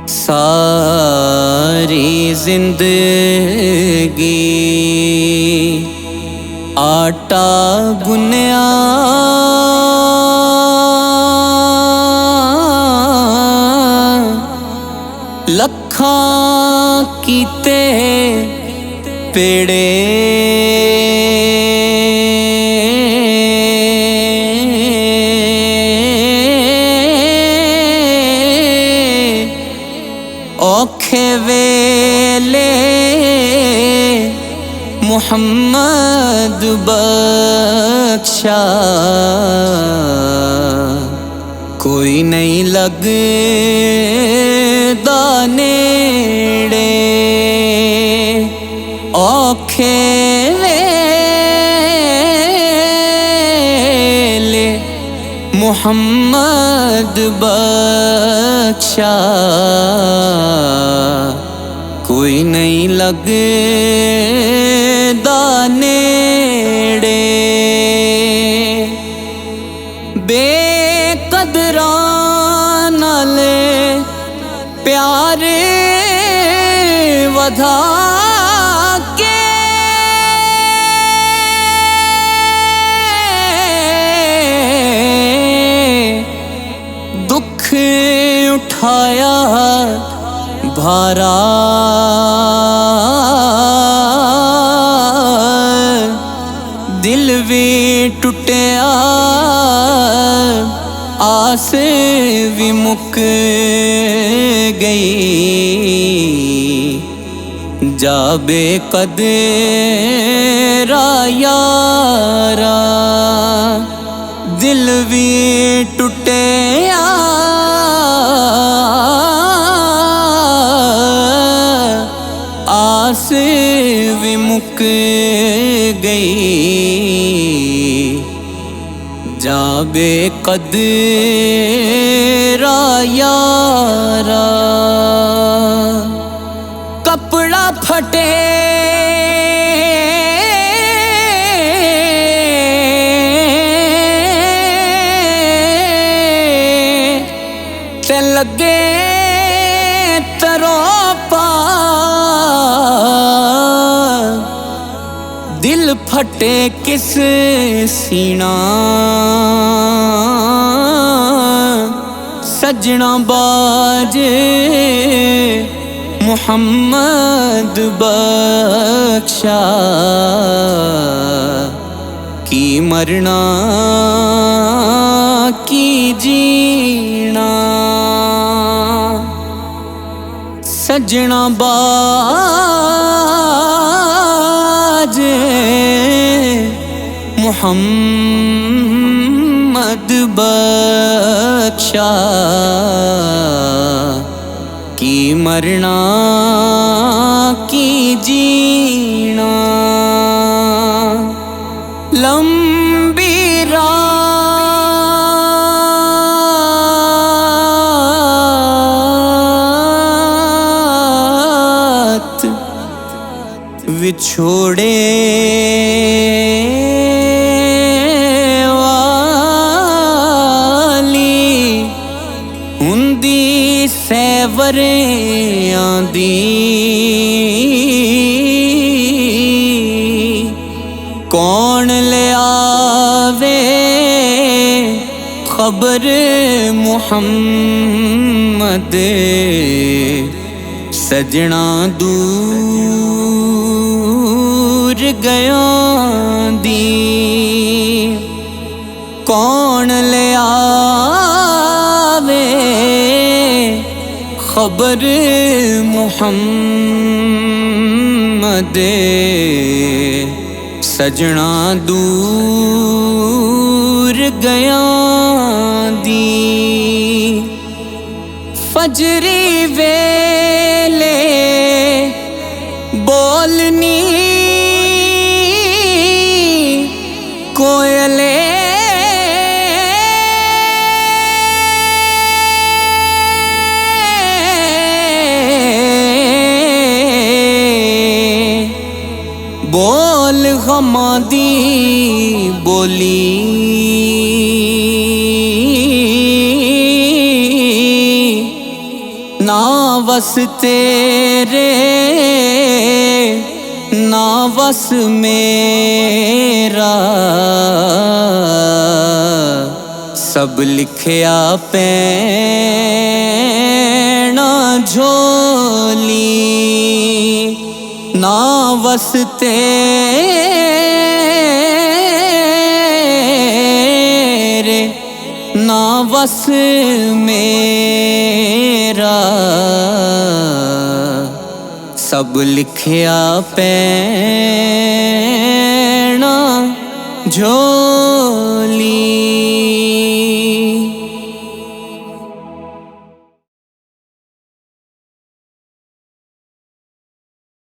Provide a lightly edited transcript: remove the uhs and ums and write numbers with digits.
सारी जिंदगी आटा गुन्या लखां कीते पेड़े औखे वेले मुहम्मद बख्शा कोई नहीं लगदा नेड़े औखे वेले मुहम्मद बख्शा कोई नहीं लगदा नेड़े बेकदरां नाले प्यारे वधा के दुख उठाया भारा दिल भी टुटिया आस भी मुक गई जा बेकदरा यारा दिल भी टुटिया आस भी मुक गई जा बेकदरा यारा कपड़ा फटे ते लगे तरोपा दिल फटे किस सीना सजना बाज मुहम्मद बख्शा की मरना की जीना सजना बाज मुहम्मद बख्शा की मरना की जीना लंबी रात विछोड़े सैवरियां दी कौन ले आवे खबर मुहम्मद सजना दूर गया दी कौन ले आवे खबर मुहम्मद सजना दूर गया दी फजरी वेले बोलनी कोयले बोल गमां दी बोली ना वस तेरे ना वस मेरा, सब लिखया पैना झोली। ना वस तेरे ना वस मेरा, सब लिखया पैना झोली।